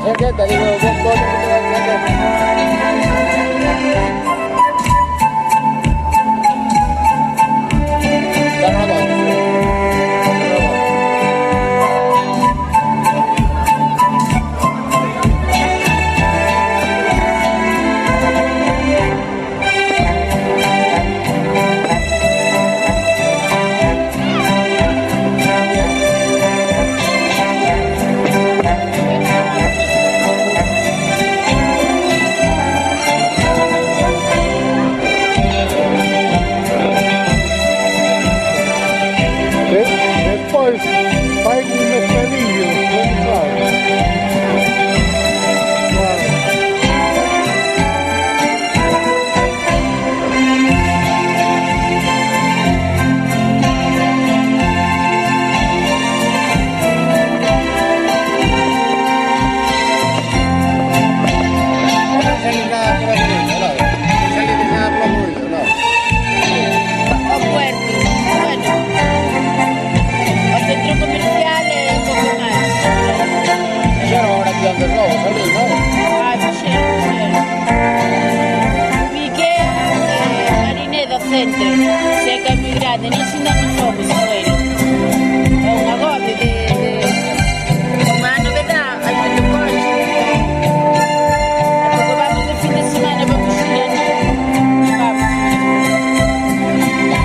Es que te digo, Depois vai com o caminho, vamos lá. Se é que é moi grande, nem se ainda non somos, bueno. É un agobio de unha novedad, hai moito coche. E como vamos de fin de semana, vamos ir a vamos.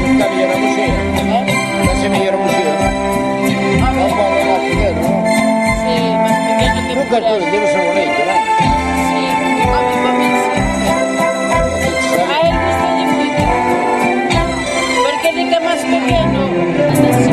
Nunca me era museo. Casi me era museo. Non pode lá pequeno, non? Sí, máis pequeno que Nunca todo, debe ser bonito, non? Sí, a mí tamén sí. A él gustalle moito. Porque de que é máis pequeno, anda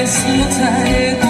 Slow time.